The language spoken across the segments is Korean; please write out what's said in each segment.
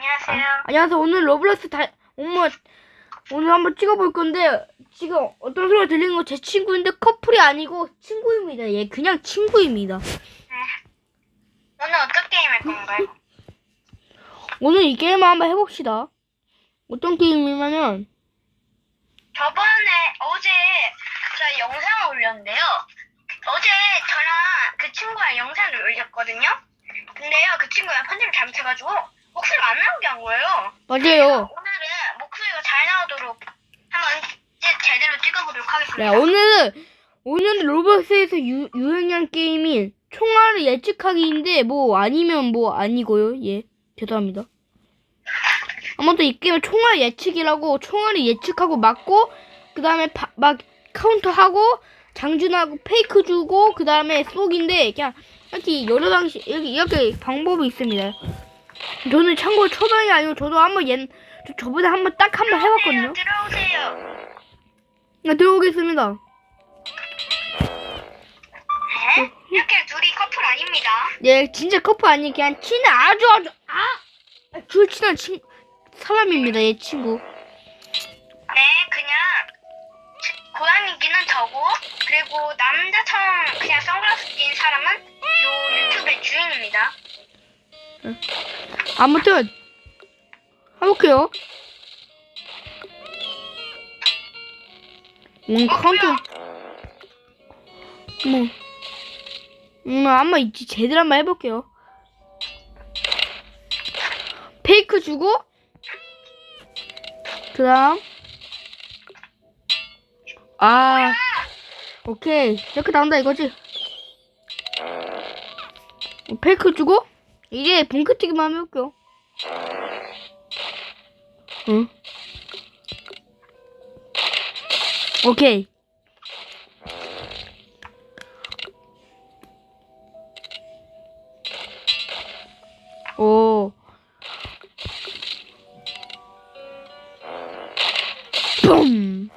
안녕하세요. 안녕하세요. 오늘 로블록스 오늘 한번 찍어볼 건데, 지금 어떤 소리가 들리는 거 제 친구인데 커플이 아니고 친구입니다. 예, 그냥 친구입니다. 오늘 어떤 게임 할 건가요? 오늘 이 게임을 한번 해봅시다. 어떤 게임이냐면, 어제 제가 영상을 올렸는데요. 어제 저랑 그 친구랑 영상을 올렸거든요. 근데요, 그 친구가 편집을 잘못해가지고 목소리가 안 나오게 한 거예요. 맞아요. 오늘은 목소리가 잘 나오도록 한번 제대로 찍어보도록 네, 하겠습니다. 오늘은 로블록스에서 유행한 게임인 총알을 예측하기인데, 뭐 아니면 뭐 아니고요. 예, 죄송합니다. 아무튼 이 게임은 총알 예측이라고, 총알을 예측하고 맞고, 그 다음에 막 카운터하고, 장전하고, 페이크 주고, 그 다음에 쏘기인데, 그냥 이렇게 여러 방식, 이렇게 방법이 있습니다. 저는 참고로 초반이 아니고, 저도 저번에 딱 한번 해봤거든요. 들어오세요. 네, 들어오겠습니다. 네? 이렇게 둘이 커플 아닙니다. 예, 진짜 커플 아니, 그냥 친한 아주 친한 사람입니다, 얘 친구. 네, 그냥 고양이기는 저고, 그리고 남자처럼 그냥 선글라스 낀 사람은 요 유튜브의 주인입니다. 아무튼 해볼게요. 카운터. 한번 있지, 제대로 한번 해볼게요. 페이크 주고, 그 다음, 오케이. 이렇게 나온다 이거지. 페이크 주고, 이제 붕크튀기만 해볼게요. 응. 오케이. 오. 뿜.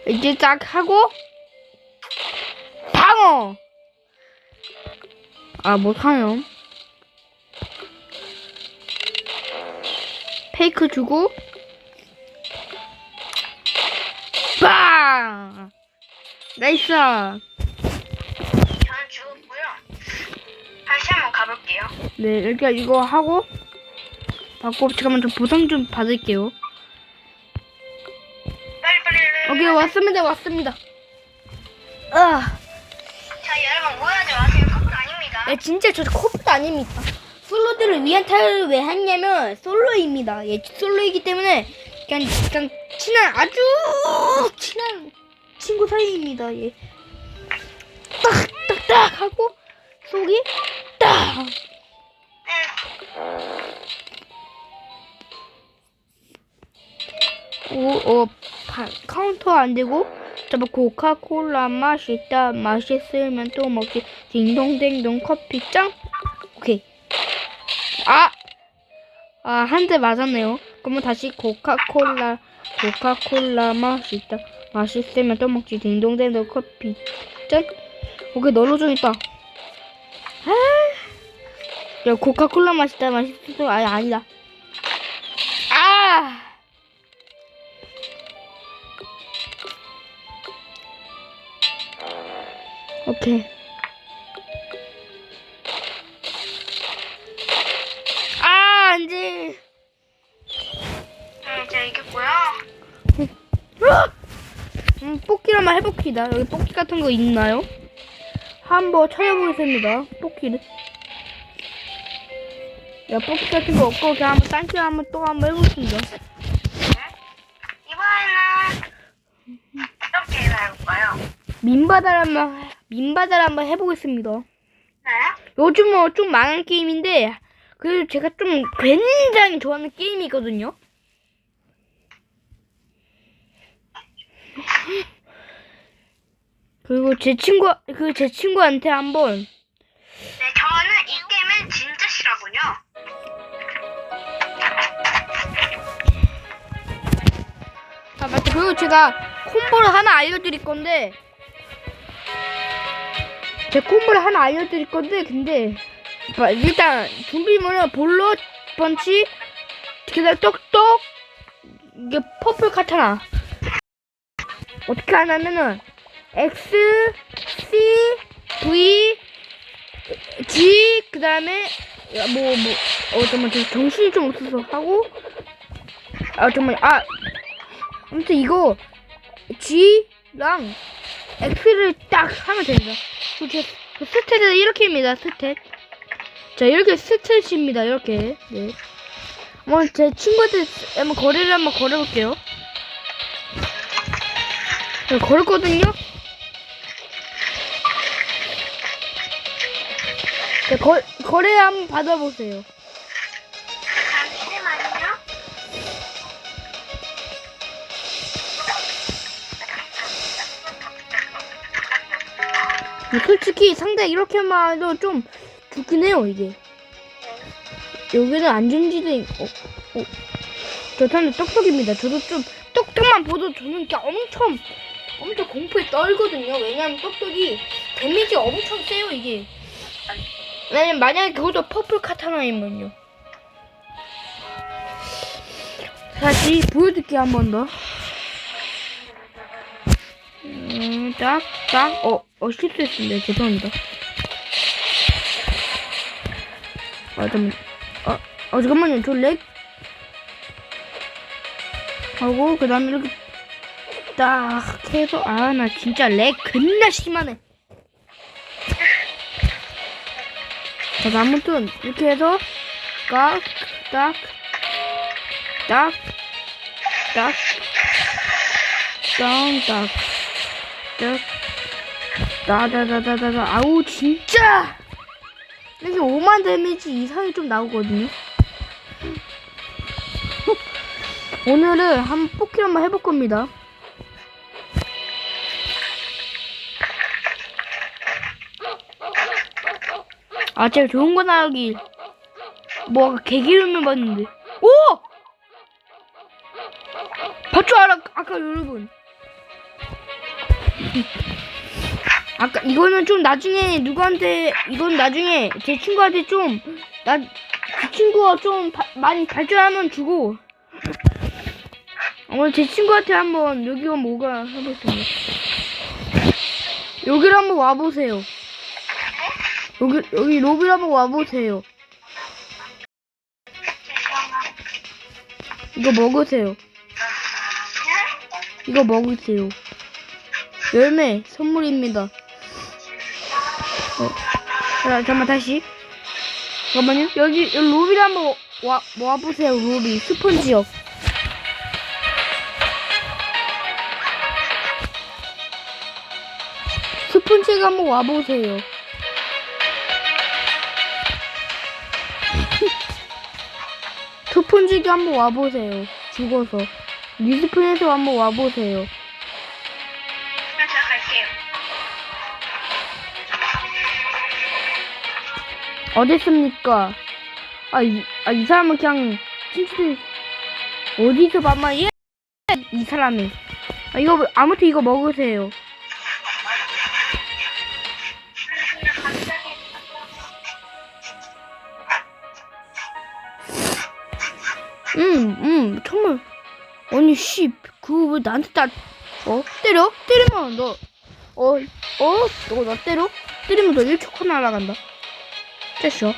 이제 딱 하고 방어. 못하요. 페이크 주고 빵. 나이스. 저는 죽었고요. 다시 한번 가볼게요. 네, 일단 이거 하고 받고 잠깐만 좀 보상 좀 받을게요. 빨리. 오케이, 왔습니다. 자, 여러분 오해하지 마세요. 커플 아닙니다. 네, 진짜 저 커플 아닙니다. 솔로들을 위한 타협을 왜 했냐면 솔로입니다. 예, 솔로이기 때문에 그냥 아주 친한 친구 사이입니다. 예. 딱 하고 속이 딱. 카운터 안 되고, 저뭐 코카콜라 맛있다, 맛있으면 또 먹지, 딩동댕동 커피짱. 오케이. 한 대 맞았네요. 그러면 다시 코카콜라 맛있다, 맛있으면 또 먹지, 딩동댕동 커피짱. 오케이, 널로 좀 있다. 야, 코카콜라 맛있다, 맛있어. 아니다. 오케이. 안 돼. 자, 이겼고요. 뽑기를 한번 해봅시다. 여기 뽑기 같은 거 있나요? 한번 찾아보겠습니다. 뽑기를. 야, 뽑기 같은 거 없고, 그냥 한번 딴 게임 한번 해보겠습니다. 이번에는 어떻게 해볼까요? 민바다를 한번 해보겠습니다. 네? 요즘 좀 많은 게임인데, 그래도 제가 좀 굉장히 좋아하는 게임이거든요. 그리고 제 친구한테 한번. 네, 저는 이 게임은 진짜 싫어하군요. 맞다. 그리고 제가 콤보를 하나 알려드릴 건데, 제 콤보를 하나 알려드릴 건데, 근데 일단 준비물은 볼로 펀치, 그다음 똑똑, 이게 퍼플 카타나. 어떻게 하냐면은 X, C, V, G, 그다음에 잠깐만, 저 정신이 좀 없어서 하고, 아무튼 이거 G랑 X를 딱 하면 됩니다. 그 스탯은 이렇게입니다. 스탯. 자, 이렇게 스탯입니다. 이렇게. 네. 제 친구한테 한번 거래를 한번 걸어볼게요. 네, 걸었거든요. 네, 거래 한번 받아보세요. 잠시만요. 솔직히 상대 이렇게만 해도 좀 좋긴 해요, 이게. 여기는 안전지대, 저 사람 똑똑입니다. 저도 좀, 똑똑만 보도 저는 그냥 엄청 공포에 떨거든요. 왜냐면 똑똑이 데미지가 엄청 세요, 이게. 왜냐면 만약에 그것도 퍼플 카타나이면요. 다시 보여줄게요, 한 번 더. 실수했습니다. 죄송합니다. 잠깐만요. 저 렉 하고 그 다음에 이렇게 딱 해서 나 진짜 렉 겁나 심하네. 자, 아무튼 이렇게 해서 아우 진짜 이게 5만 데미지 이상이 좀 나오거든요. 오늘은 한번 뽑기 한번 해볼 겁니다. 제가 좋은 거 나오길 개기름을 봤는데 봤죠? 아까 여러분 이거는 좀 나중에 이건 나중에 제 친구한테 그 친구가 좀 많이 발전하면 주고 오늘 제 친구한테 한번 여기가 뭐가 해보겠습니다. 여기를 한번 와보세요. 여기 로비를 한번 와보세요. 이거 먹으세요. 이거 먹으세요. 열매 선물입니다. 잠깐만 다시. 잠깐만요. 여기 로비를 한번 와보세요. 로비 스폰지역. 스폰지역 한번 와보세요. 스폰지역 한번 와보세요. 죽어서. 리스폰에서 한번 와보세요. 제가 갈게요. 어딨습니까? 이 사람은 그냥 진짜 어디서 봐만 이 사람이 아무튼 이거 먹으세요. 정말. 아니, 그거 왜 나한테 때리면 너, 너 나 때리면 너 1초커 날아간다. 됐어.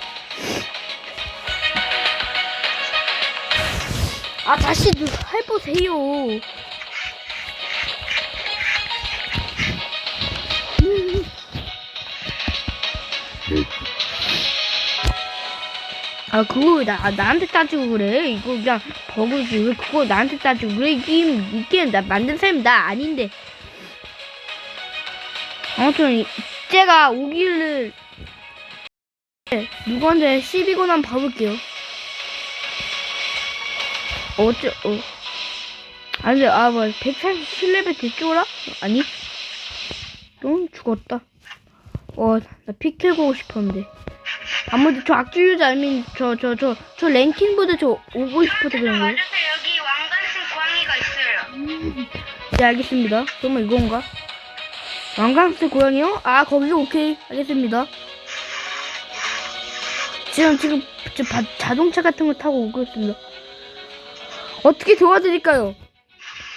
다시 해보세요. 그거 왜 나한테 따지고 그래? 이거 그냥 버그지. 왜 그거 나한테 따지고 그래? 이 게임 나 만든 사람이 나 아닌데. 아무튼 제가 오기를 누구한테 시비거나 한번 봐볼게요. 아니, 137레벨 됐죠라? 아니, 넌 죽었다. 나 피 캐고 싶었는데. 아무튼 저 악질유저 아니면 저 랭킹보다 오고 싶어서 그런 거예요. 맞아서 여기 왕관쓴 고양이가 있어요. 네, 알겠습니다. 그러면 이건가? 왕강스 고양이요? 아, 거기가 오케이. 알겠습니다. 지금 자동차 같은 거 타고 오고 있습니다. 어떻게 도와드릴까요?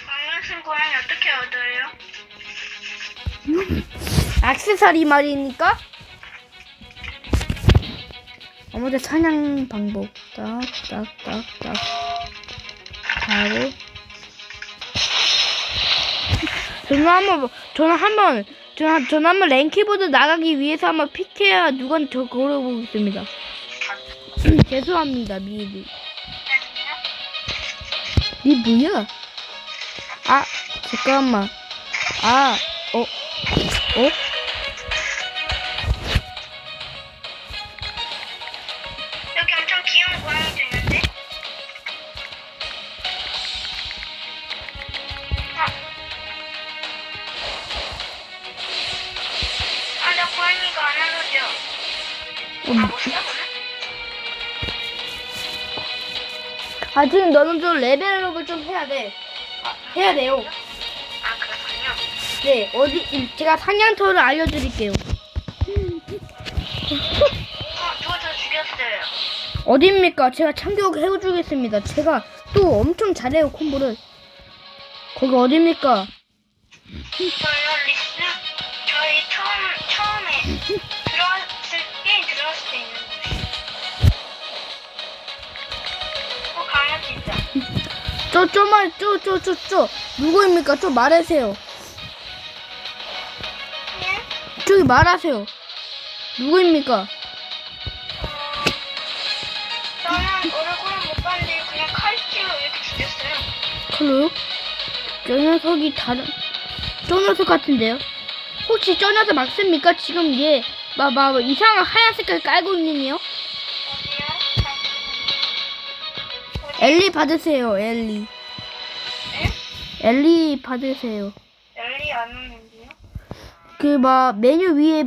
왕강스 고양이 어떻게 얻어요? 액세서리 말입니까? 어머니 사냥 방법. 딱딱딱딱 하고 저는 한번 랭키보드 나가기 위해서 한번 PK야 누구한테 저 걸어보겠습니다. 죄송합니다 미리. 이 뭐야? 아 잠깐만. 여기 엄청 귀여운 고양이도 있는데? 나 고양이가 안 알려줘. 못 써보네? 지금 너는 좀 레벨업을 좀 해야 돼. 해야 돼요. 그렇군요. 네, 제가 사냥터를 알려드릴게요. 누가 저 죽였어요. 어딥니까? 제가 참교육해주겠습니다. 제가 또 엄청 잘해요, 콤보를. 거기 어딥니까? 저요, 리스? 저희 처음에 들어왔을 때 있는 곳이. 강아지 있다. 누구입니까? 좀 말하세요. 예? 저기 말하세요. 누구입니까? 저는 얼굴은 못 봤는데 그냥 칼질로 이렇게 죽였어요. 그래요? 저 녀석이 저 녀석 같은데요? 혹시 저 녀석 맞습니까? 지금 얘 이상한 하얀 색깔 깔고 있는요? 어디요? 엘리 받으세요, 엘리. 네? 엘리 받으세요. 엘리 안 오는데요? 메뉴 위에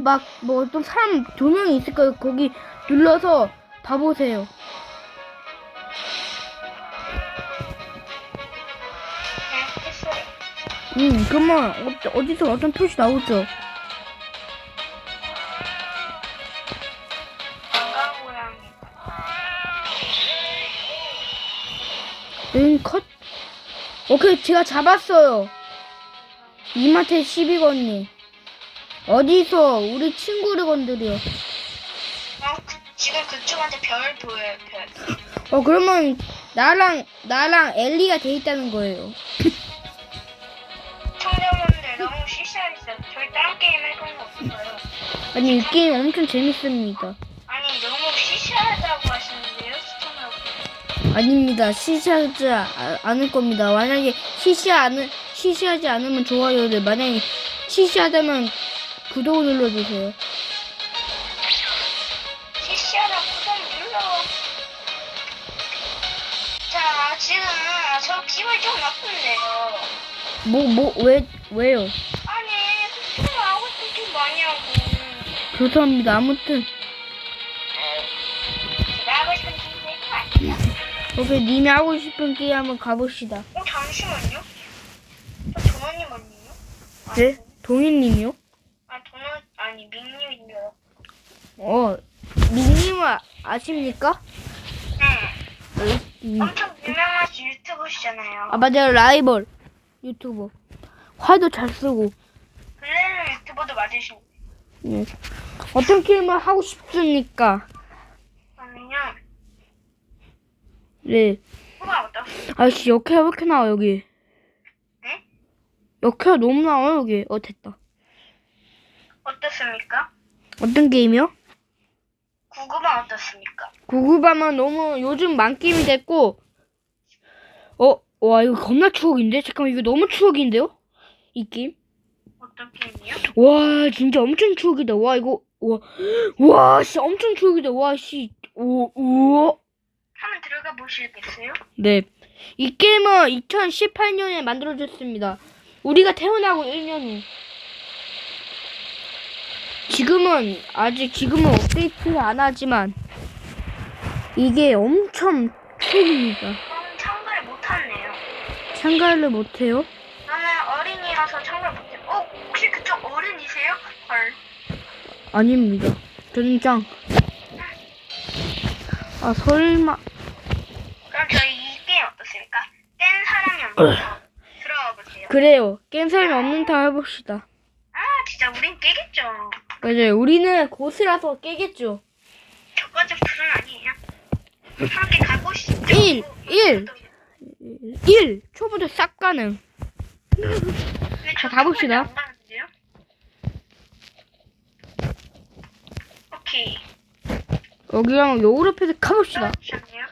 어떤 사람 2명이 있을 거예요. 거기 눌러서 봐보세요. 네, 했어요. 그러면 어디서 어떤 표시 나오죠? 관광고양이. 컷? 오케이, 제가 잡았어요. 이마테 12건님. 어디서 우리 친구를 건드려? 지금 그쪽한테 별 보여요, 별. 그러면 나랑 엘리가 돼 있다는 거예요. 청자분들 너무 시시하겠어요. 저희 다른 게임 해본 거 없어요. 아니, 이 게임 엄청 재밌습니다. 아니, 너무 시시하다고 하시는데요, 시청자분. 아닙니다. 시시하지 않을 겁니다. 만약에 시시하지 않으면 좋아요를, 만약에 시시하다면 구독 눌러주세요. 시시하다고 구독 눌러. 자, 지금 저 기분이 좀 나쁜데요. 왜요? 아니, 스스로 하고 싶은 게 많냐고. 죄송합니다. 아무튼, 제가 하고 싶은 게 아니야. 오케이, 님이 하고 싶은 게임 한번 가봅시다. 잠시만요. 저 도넛님 아니에요? 네? 동희님이요? 도넛, 아니, 민님인데요. 민님은 아십니까? 네. 엄청 유명하신 유튜버시잖아요. 맞아요. 라이벌 유튜버. 화도 잘 쓰고. 블레르 유튜버도 맞으시고. 네. 어떤 게임을 하고 싶습니까? 아니요. 네. 후가 어떠세요? 아이씨, 역해가 왜 이렇게 나와, 여기? 네? 역해가 너무 나와, 여기. 됐다. 어떻습니까? 어떤 게임이요? 구구반 어떻습니까? 구구밤은 너무 요즘 만게임이 됐고, 와, 이거 겁나 추억인데? 잠깐만, 이거 너무 추억인데요? 이 게임? 어떤 게임이요? 와, 진짜 엄청 추억이다. 와, 이거, 와, 씨, 엄청 추억이다. 와, 씨, 우와. 한번 들어가 보시겠어요? 네. 이 게임은 2018년에 만들어졌습니다. 우리가 태어나고 1년 후. 지금은 업데이트를 안 하지만, 이게 엄청 추억입니다. 저는 참가를 못하네요. 참가를 못해요? 나는 어린이라서 참가를 못해요. 혹시 그쪽 어른이 아닙니다. 저는 짱. 아, 설마. 그럼 저희 이 게임 어떻습니까? 깬 사람이 없는 거 들어가 보세요. 그래요. 깬 사람이 없는 타 해봅시다. 아 진짜 우린 깨겠죠. 맞아요. 우리는 고스라서 깨겠죠. 저까지 불은 아니에요. 함께 가보시죠. 1. 초보자 싹 가능. 근데 자, 저 가봅시다. 안 가는데요? 오케이. 여기랑 요르페에서 가봅시다. 떨어지셨네요.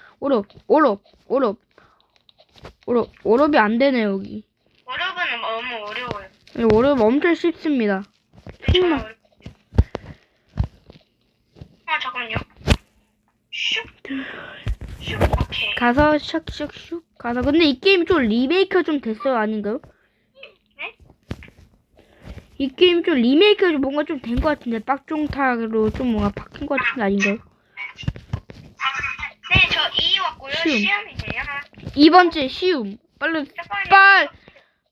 오럽이 안 되네, 여기. 어렵은 너무 어려워요. 오럽 엄청 쉽습니다. 정말 어렵어요. 아 잠깐만요. 슉 오케이. 가서 샥샥슉 가서. 근데 이 게임 좀 리메이크가 좀 됐어요, 아닌가요? 네? 이 게임 좀 리메이크가 좀 뭔가 좀 된 것 같은데, 빡종타로 좀 뭔가 바뀐 것 같은데 아닌가요? 네, 저 2 왔고요. 시험. 시험이네요. 2번째 쉬움. 빨리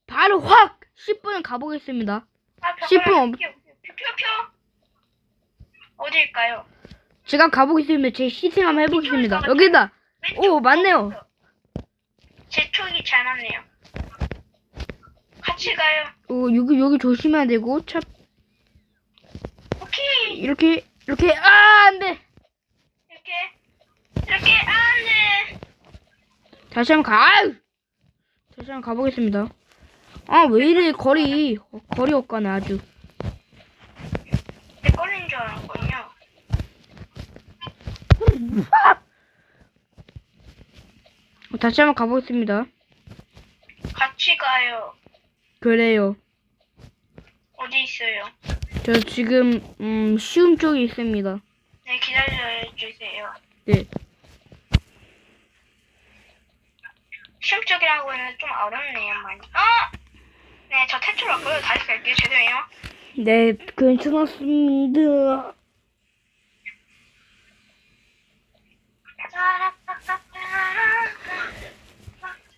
바로 확 10분 가보겠습니다. 10분 표. 어디일까요? 제가 가보겠습니다. 제 시승 한번 해보겠습니다. 여기다. 오, 맞네요. 제 촉이 잘 맞네요. 같이 가요. 여기 조심해야 되고, 참. 오케이. 이렇게, 안 돼! 이렇게 안 돼. 다시 한번 가보겠습니다. 아, 왜 이래, 거리 없가네, 아주. 내 걸린 줄 알았거든요. 다시 한번 가보겠습니다. 같이 가요. 그래요. 어디 있어요? 저 지금, 쉬움 쪽에 있습니다. 네, 기다려주세요. 네. 시험 쪽이라고 하면 좀 어렵네요, 많이. 네, 저 퇴출 왔고요. 다시 갈게요. 죄송해요. 네, 괜찮았습니다.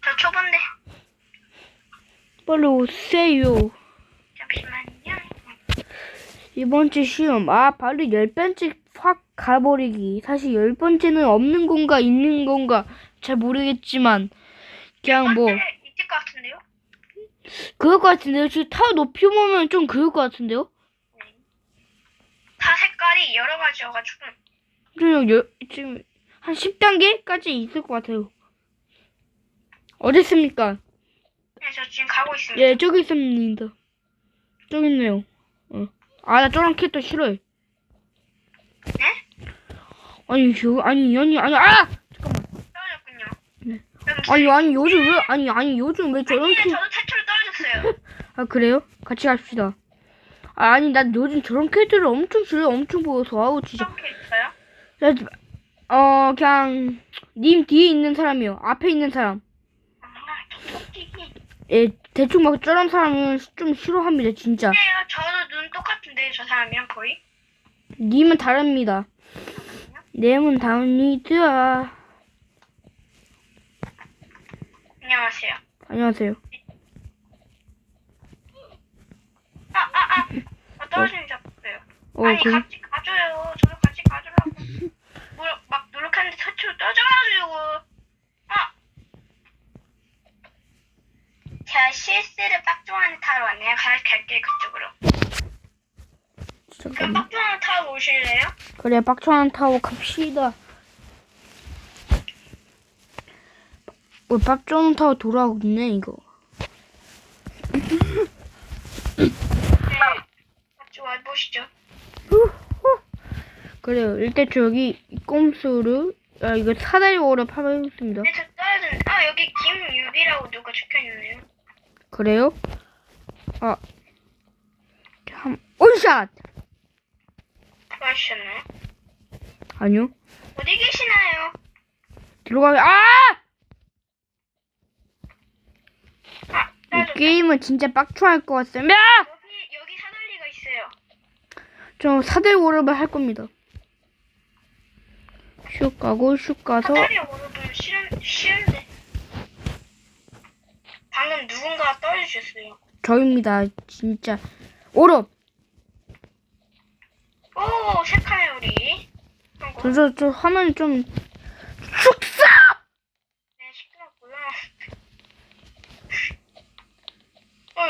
저 초반데. 빨리 오세요. 잠시만요. 이번째 시험. 바로 10번째 확 가버리기. 사실 10번째는 없는 건가 있는 건가 잘 모르겠지만 그냥 뭐 있을 것 같은데요? 그럴 것 같은데요. 지금 타 높이 보면 좀 그럴 것 같은데요. 네. 다 색깔이 여러 가지여가지고. 지금 한 10단계까지 있을 것 같아요. 어딨습니까? 네, 저 지금 가고 있습니다. 예, 저기 있습니다. 저기 있네요. 나 저런 캐릭터 싫어해. 네? 아니, 잠깐만. 떨어졌군요. 네. 여러분, 아니, 요즘 왜 저런 캐릭터. 저도 퇴출로 떨어졌어요. 그래요? 같이 갑시다. 아니, 난 요즘 저런 캐릭터를 엄청 싫어요. 엄청 보여서. 아우, 진짜. 어떻게 있어요? 그냥, 님 뒤에 있는 사람이요. 앞에 있는 사람. 토끼기. 예, 대충 막 저런 사람은 좀 싫어합니다, 진짜. 네, 저도 눈 똑같은데, 저 사람이랑 거의. 님은 다릅니다. 님은 다릅니다. 안녕하세요. 안녕하세요. 떨어지는 줄 알았어요. 아니, 그, 같이 가줘요. 저도 같이 가주라고. 막 노력하는데 퇴출로 떨어져가지고. 제가 실수를 빡종하는 타러 왔네요. 갈게요, 그쪽으로. 그럼 잠깐만. 빡종하는 타러 오실래요? 그래, 빡쳐한 타고 갑시다. 빡쳐한 타고 돌아오고 있네, 이거. 네. 같이 와보시죠. 그래요. 일단 저기 꼼수를 이거 사다리 오래 파보겠습니다. 근데 저 떨어진, 여기 김유비라고 누가 적혀있네요. 그래요? 온샷! 좋아하셨나요? 아니요. 어디 계시나요? 들어가게. 이 떨어졌다. 게임은 진짜 빡쳐할 것 같습니다. 여기 사다리가 있어요. 저 사다리 오르을 할 겁니다. 슉 가고 슉 가서 사다리 오르면 쉬운데. 방금 누군가 떨어주셨어요. 저입니다. 진짜 오릅. 오! 오, 색하네 우리. 그리고 저 화면 좀 축사. 네, 시끄럽고요.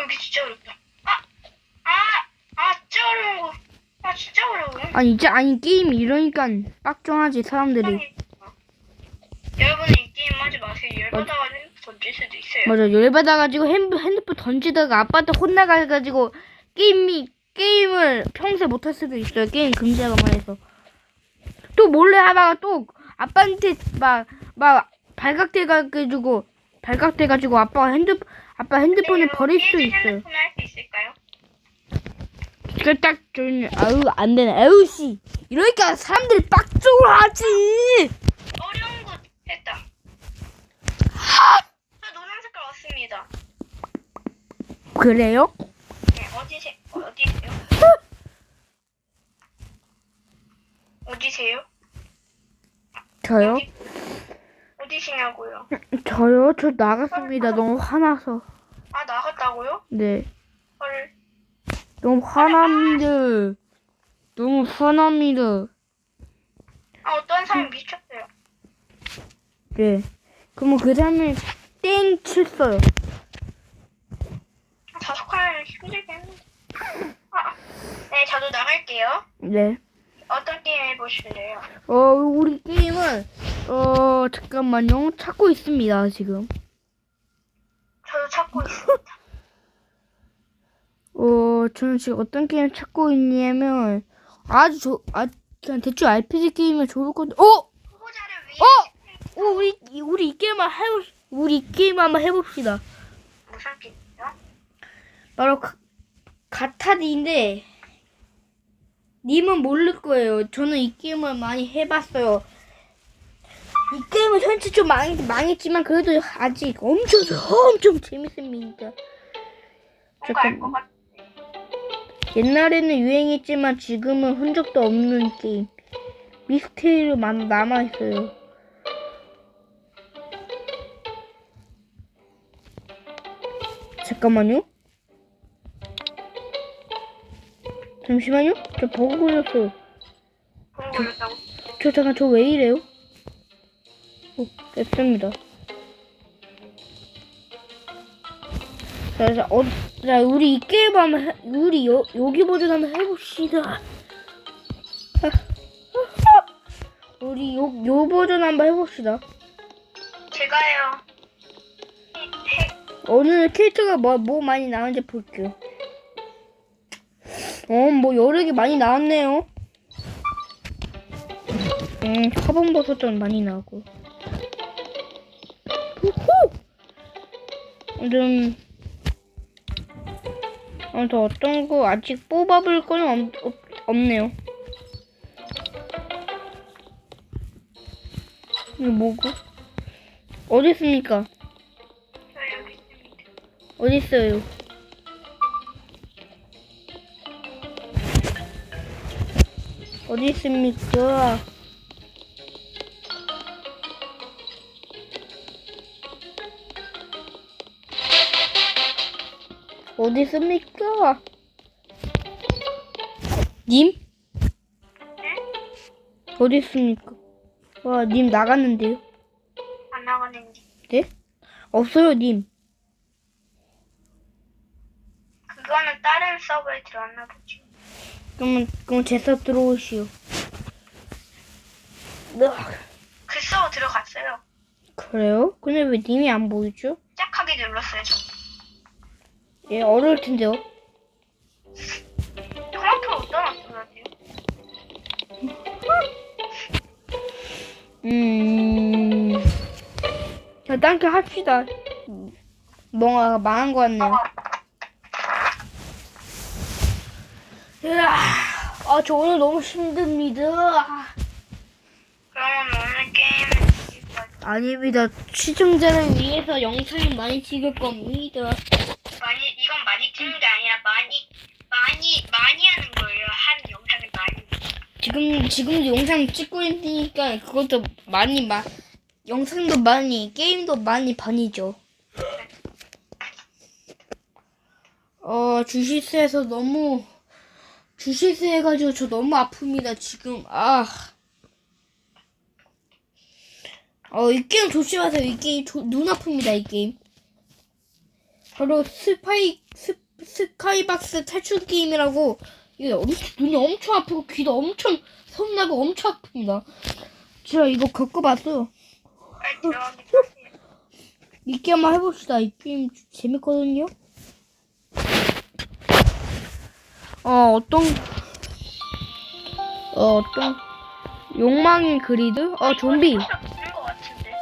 여기 진짜 어렵다. 진짜 어려운 거. 진짜 어려워요. 아니 게임 이러니까 빡종하지 사람들이. 여러분은 이 게임 하지 마세요. 열받아가지고 던질 수도 있어요. 맞아, 열받아가지고 핸드폰 던지다가 아빠한테 혼나가지고 게임을 평소에 못할 수도 있어요. 게임 금지하고만 해서. 또 몰래 하다가 또 아빠한테 막 발각돼가지고 아빠 핸드폰을 버릴 수도 있어요. 핸드폰 할수 있을까요? 딱 좀 안 되네. 아우 씨. 이러니까 사람들이 빡종을 하지. 어려운 거 했다. 저 노란 색깔 왔습니다. 그래요? 네, 어디세요? 어디세요? 저요? 어디시냐고요? 저요? 저 나갔습니다. 너무 화나서. 나갔다고요? 네. 헐. 너무 화납니다. 너무 화납니다. 어떤 사람이 미쳤어요. 네. 그러면 그 사람을 땡 쳤어요. 자석하면 힘들게 했는데. 네, 저도 나갈게요. 네. 어떤 게임 해보실래요? 우리 게임은 잠깐만요. 찾고 있습니다, 지금. 저도 찾고 있습니다. 저는 지금 어떤 게임 찾고 있냐면 그냥 대충 RPG 게임이 좋을 건데. 후보자를 위해 우리 이 게임 한번 해봅시다. 무슨 게임이요? 바로 가타디인데 님은 모를 거예요. 저는 이 게임을 많이 해봤어요. 이 게임은 현재 좀 망했지만 그래도 아직 엄청 재밌습니다. 뭔가 알 것 같아. 옛날에는 유행했지만 지금은 흔적도 없는 게임. 미스테리로 남아있어요. 잠깐만요. 잠시만요. 저 버그 걸렸어요. 그런 걸렸다고? 잠깐 저 왜 이래요? 됐습니다. 자, 우리 이 게임 우리 여기 버전 한번 해봅시다. 우리 요 버전 한번 해봅시다. 제가요. 오늘 캐릭터가 뭐 많이 나오는지 볼게요. 뭐 여러 개 많이 나왔네요. 화분버섯도 많이 나오고. 더 어떤 거 아직 뽑아볼 거는 없네요. 이거 뭐고? 어디 있습니까? 저 여기 있습니다. 어디 있어요? 어디 있습니까? 어디 있습니까? 님? 네? 어디 있습니까? 와, 님 나갔는데요? 안 나가는지. 네? 없어요, 님. 그거는 다른 서버에 들어왔나 보지. 그럼 제 서버 들어오시오. 그 서버 들어갔어요. 그래요? 근데 왜 님이 안 보이죠? 시작하게 눌렀어요, 저. 예, 어려울 텐데요. 토마토 어디다 놨어야지? 자, 딴게 합시다. 뭔가 망한 것 같네요. 저 오늘 너무 힘듭니다. 그러면 오늘 게임은 여기까지. 아닙니다. 시청자를 위해서 영상을 많이 찍을 겁니다. 이건 많이 찍는 게 아니라 많이 하는 거예요. 한 영상을 많이. 지금도 영상 찍고 있으니까 그것도 많이 영상도 많이, 게임도 많이 반이죠. 주시스에서 너무 주실세 해가지고 저 너무 아픕니다, 지금. 이 게임 조심하세요. 이 게임 눈 아픕니다, 이 게임. 바로 스카이박스 탈출 게임이라고. 이게 눈이 엄청 아프고 귀도 엄청 선나고 엄청 아픕니다. 제가 이거 겪어봤어요. 빨리 들어가게 하세요. 이 게임 한번 해봅시다. 이 게임 재밌거든요. 어떤 욕망의 그리드? 좀비. 있는 것 같은데.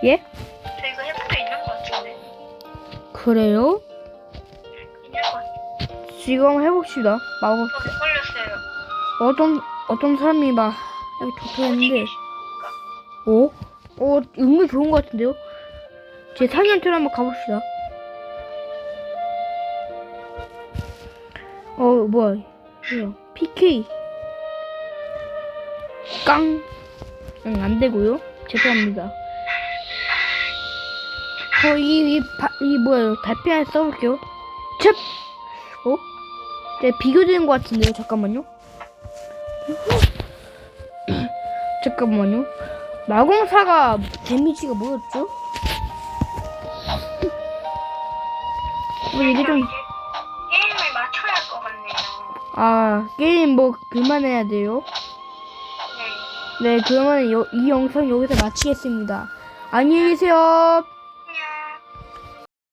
예? 저 이거 해본 적 있는 것 같은데. 그래요? 있는 것 같은데. 지금 해봅시다. 마법. 저못 걸렸어요. 어떤 사람이 막 여기 좋다 어디 했는데. 계십니까? 은근 좋은 것 같은데요? 제 상현처럼 한번 가봅시다. 뭐야. PK. 깡. 안 되고요. 죄송합니다. 뭐예요. 달빛 하나 써볼게요. 첩! 비교되는 것 같은데요. 잠깐만요. 잠깐만요. 마공사가 데미지가 뭐였죠? 이게 좀, 게임을 맞춰야 할 것 같네요. 게임 그만해야 돼요. 네. 네, 그러면 이 영상 여기서 마치겠습니다. 안녕히 계세요.